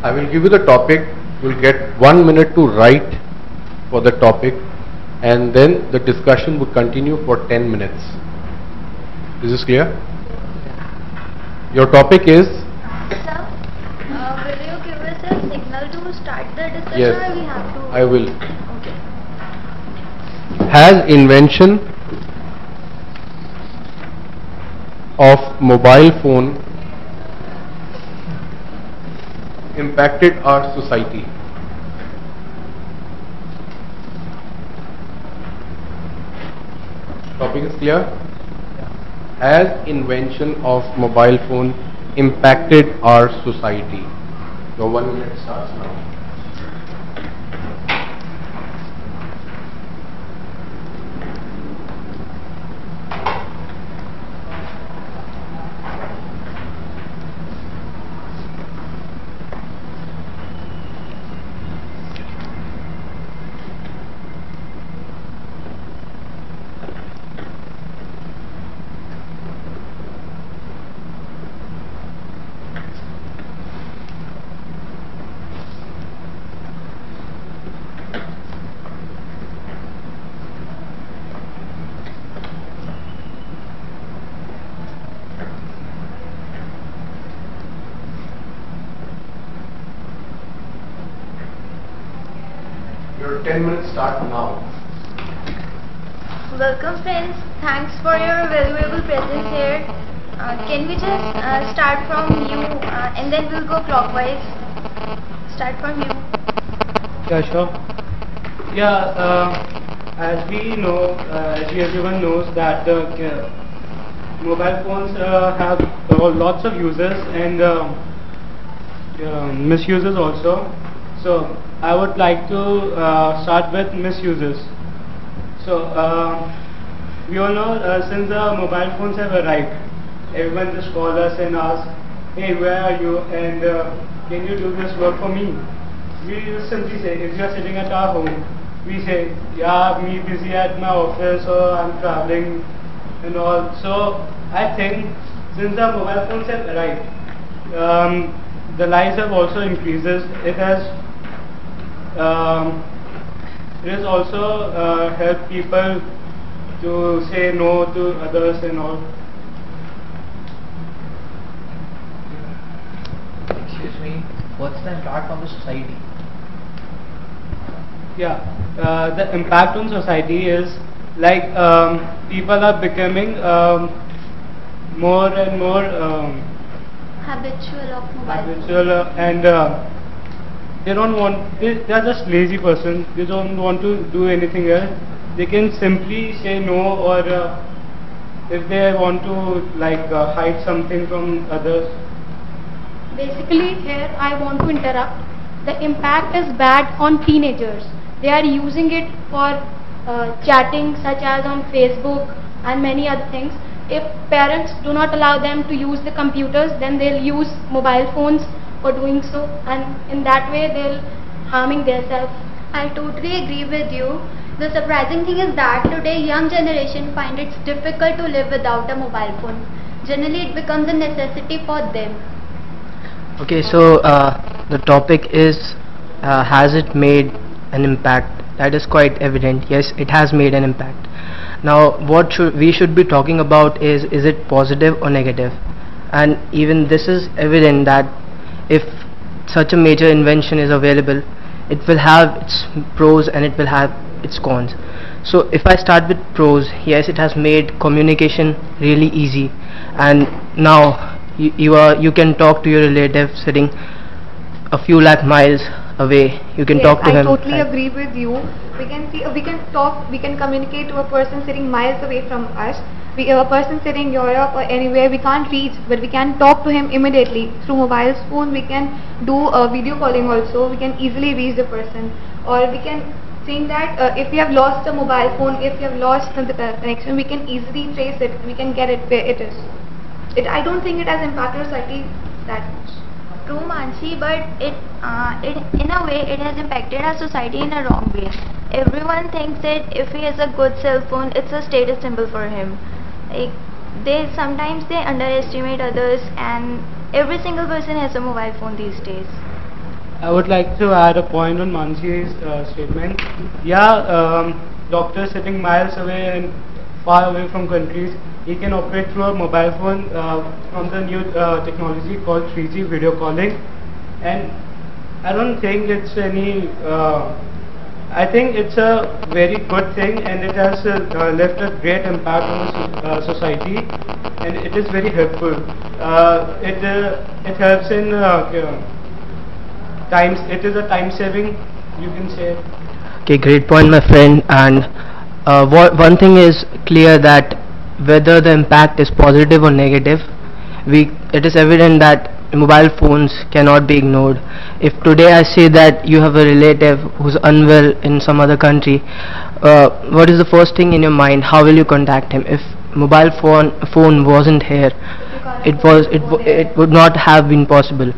I will give you the topic. You'll get 1 minute to write for the topic, and then the discussion would continue for 10 minutes. Is this clear? Your topic is? Sir, will you give us a signal to start the discussion? Yes, or we have to? I will. Okay. Has invention of mobile phone impacted our society? Topic is clear? Has invention of mobile phone impacted our society? Your 1 minute starts now. Your 10 minutes start now. Welcome friends, thanks for your valuable presence here. Can we just start from you and then we'll go clockwise. Start from you. Yeah, sure. Yeah, as we know, as everyone knows that mobile phones have lots of users and misuses also. So I would like to start with misuses. So we all know since the mobile phones have arrived, everyone just calls us and asks, hey, where are you, and can you do this work for me? We just simply say, if you are sitting at our home, we say, yeah, me busy at my office or I'm traveling and all. So I think since the mobile phones have arrived, the lives have also increases. It has also helped people to say no to others and all. Excuse me, what's the impact on the society? Yeah, the impact on society is like people are becoming more and more Habitual of mobile. habitual and they don't want, they are just lazy person, they don't want to do anything else. They can simply say no, or if they want to like hide something from others. Basically, here I want to interrupt. The impact is bad on teenagers. They are using it for chatting, such as on Facebook and many other things. If parents do not allow them to use the computers, then they'll use mobile phones for doing so, and in that way they'll harming themselves. I totally agree with you. The surprising thing is that today young generation find it difficult to live without a mobile phone. Generally it becomes a necessity for them. Okay, so the topic is has it made an impact? That is quite evident. Yes, it has made an impact. Now what we should be talking about is it positive or negative? And even this is evident that if such a major invention is available, it will have its pros and it will have its cons. So if I start with pros, yes, it has made communication really easy, and now you can talk to your relative sitting a few lakh miles away. You can talk to him. I totally agree with you. We can see, we can talk, we can communicate to a person sitting miles away from us. A person sitting in Europe or anywhere we can't reach, but we can talk to him immediately through mobile phone. We can do video calling also. We can easily reach the person, or we can think that if we have lost a mobile phone, if we have lost the connection, we can easily trace it. We can get it where it is. I don't think it has impacted society that much. True, Mansi, but it in a way it has impacted our society in a wrong way. Everyone thinks that if he has a good cell phone, it's a status symbol for him. Like sometimes they underestimate others, and every single person has a mobile phone these days. I would like to add a point on Mansi's statement. Yeah, doctors sitting miles away and far away from countries, he can operate through a mobile phone from the new technology called 3G video calling. And I don't think it's any, I think it's a very good thing, and it has left a great impact on the society, and it is very helpful. It helps in times, it is a time saving, you can say. Okay, great point, my friend. And one thing is clear, that whether the impact is positive or negative, it is evident that mobile phones cannot be ignored. If today I say that you have a relative who's unwell in some other country, what is the first thing in your mind? How will you contact him? If mobile phone wasn't here, it would not have been possible.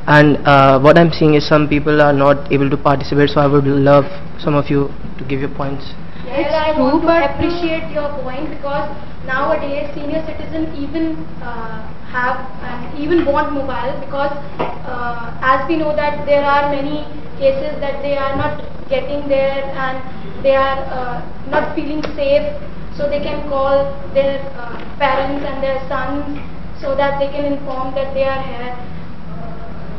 And what I'm seeing is some people are not able to participate, so I would love some of you to give your points. Yes, I want to appreciate your point, because nowadays senior citizens even have and even want mobile, because as we know that there are many cases that they are not getting there and they are not feeling safe, so they can call their parents and their sons so that they can inform that they are here.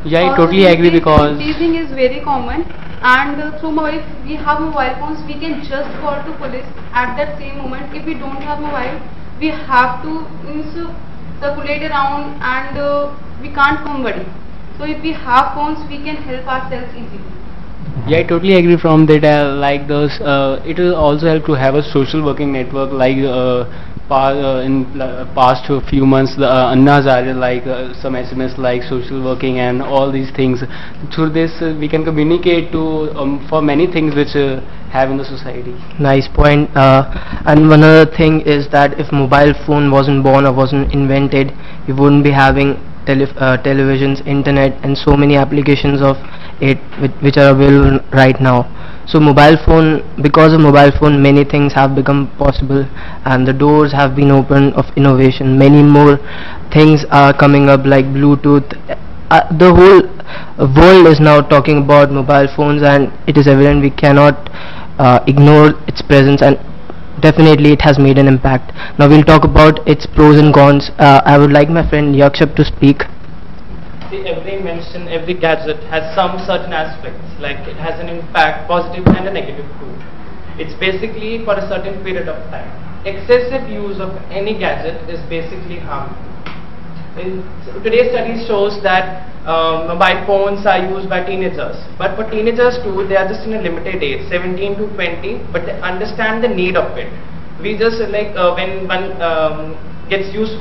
Yeah, I totally agree, because teasing is very common, and through mobile, if we have mobile phones, we can just call to police at that same moment. If we don't have mobile, we have to circulate around, and we can't come somebody. So if we have phones, we can help ourselves easily. yeah, I totally agree from that. Like those, it will also help to have a social working network. Like in past few months, the Anna Hazare, like some SMS like social working and all these things. Through this, we can communicate to for many things which have in the society. Nice point. And one other thing is that if mobile phone wasn't born or wasn't invented, you wouldn't be having televisions, internet, and so many applications of it which are available right now. So mobile phone, because of mobile phone, many things have become possible, and the doors have been opened of innovation. Many more things are coming up, like Bluetooth. The whole world is now talking about mobile phones, and it is evident we cannot ignore its presence, and definitely it has made an impact. Now we'll talk about its pros and cons. I would like my friend Yakshap to speak. See, every invention, every gadget has some certain aspects, like it has an impact, positive and a negative too. It's basically for a certain period of time. Excessive use of any gadget is basically harmful. Today's study shows that mobile phones are used by teenagers, but for teenagers too, they are just in a limited age, 17 to 20, but they understand the need of it. We just like when one gets used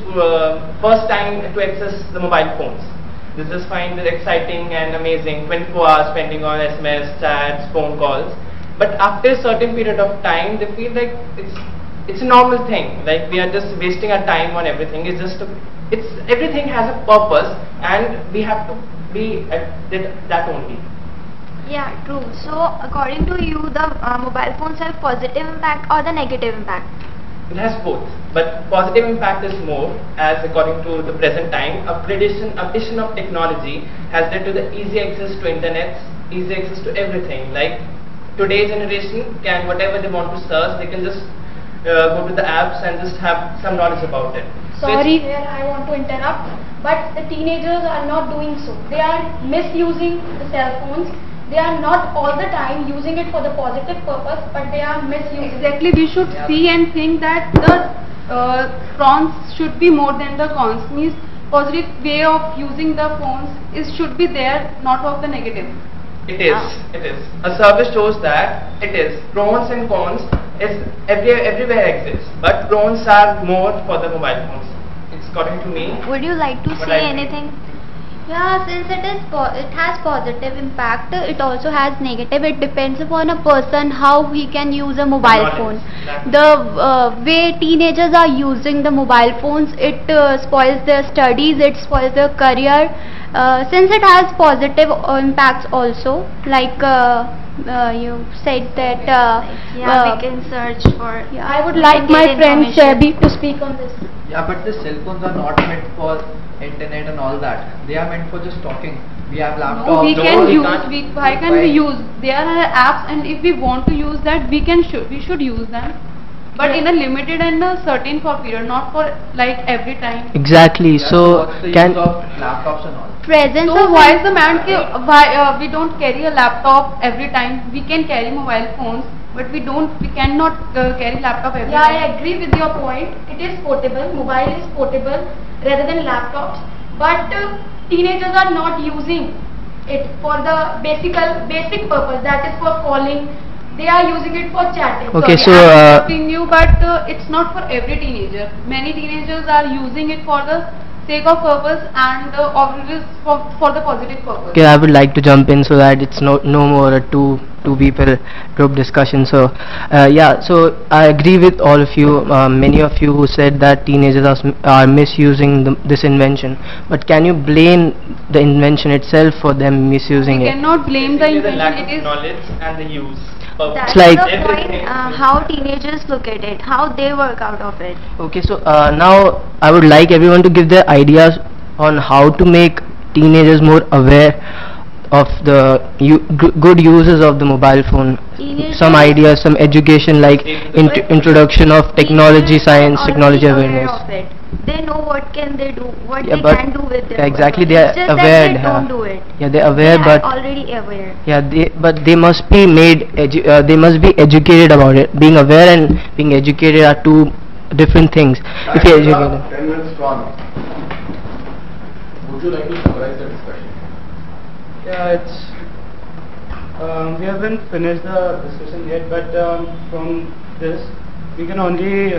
first time to access the mobile phones, they just find it exciting and amazing, 24 hours spending on SMS, chats, phone calls. But after a certain period of time, they feel like it's a normal thing. Like we are just wasting our time on everything. Everything has a purpose, and we have to be at that only. Yeah, true. So according to you, the mobile phones have positive impact or the negative impact? It has both, but positive impact is more, as according to the present time, addition of technology has led to the easy access to internet, easy access to everything. Like today's generation can, whatever they want to search, they can just go to the apps and just have some knowledge about it. Sorry, here I want to interrupt, but the teenagers are not doing so. They are misusing the cell phones. They are not all the time using it for the positive purpose, but they are misusing it. Exactly, we should see and think that the pros should be more than the cons. Means positive way of using the phones should be there, not of the negative. It is. A survey shows that it is. Pros and cons is everywhere exists, but pros are more for the mobile phones. It's according to me. Would you like to say anything? Yeah, since it has positive impact, it also has negative. It depends upon a person how he can use a mobile phone. The way teenagers are using the mobile phones, it spoils their studies, it spoils their career. Since it has positive impacts also, like you said that we can search for. Yeah, I would like my friend Shabi to speak on this. Yeah, but the cell phones are not meant for internet and all that. They are meant for just talking. We have No, laptops. we No, can we use. can't. Why can we use? There are apps, and if we want to use that, we should use them, but in a limited and a certain for period, not for like every time. Exactly. Yeah, So what's the can use of laptops and all? Presence So of why is the man why we don't carry a laptop every time? We can carry mobile phones, but we cannot carry laptop every Yeah, time. I agree with your point. It is portable. Mobile is portable rather than laptops. But teenagers are not using it for the basic purpose. That is for calling. They are using it for chatting. Okay, Sorry, so, I'm interrupting you, but it's not for every teenager. Many teenagers are using it for the sake of purpose and always for the positive purpose. okay, I would like to jump in so that it's no more a two people group discussion. So yeah, so I agree with all of you, many of you who said that teenagers are misusing this invention. But can you blame the invention itself for them misusing We it? cannot blame the Basically, the lack invention. of It is knowledge and the use. That's like the point, everything. how teenagers look at it, how they work out of it. Okay, so now I would like everyone to give their ideas on how to make teenagers more aware of the good uses of the mobile phone. Some ideas, some education like introduction of technology, Teenagers are science, already technology aware awareness. of it. They know what can they do, what Yeah, they but can do with their yeah, exactly, body. they are It's just aware, that they yeah. don't do it. Yeah, they're aware, They but are already aware. yeah, but they must be they must be educated about it. Being aware and being educated are two different things. If you're educated. 10 minutes gone. Would you like to summarize the discussion? Yeah, it's we haven't finished the discussion yet, but from this we can only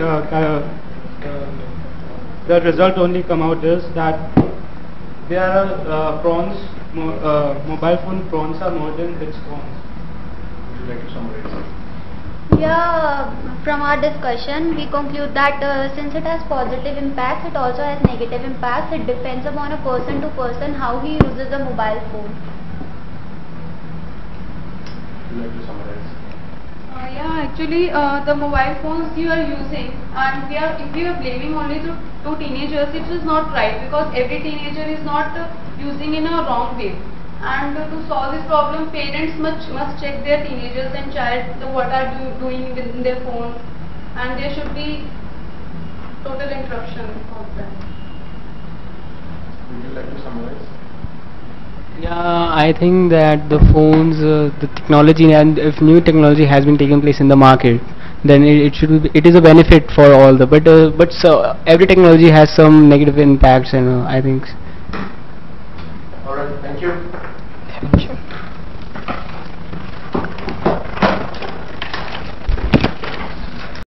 the result only come out is that there are mobile phone prawns are more than its cons. Would you like to summarize? Yeah, from our discussion, we conclude that since it has positive impacts, it also has negative impacts. It depends upon a person to person how he uses a mobile phone. Would you like to summarize? Yeah, actually, the mobile phones you are using, and if we are blaming only to teenagers, it is not right, because every teenager is not using in a wrong way. And to solve this problem, parents must check their teenagers and child what are doing within their phone, and there should be total interruption of that. Would you like to summarize? Yeah, I think that the phones, the technology, and if new technology has been taking place in the market, then it is a benefit for all the. But so every technology has some negative impacts, and I think. Alright, thank you. Sure.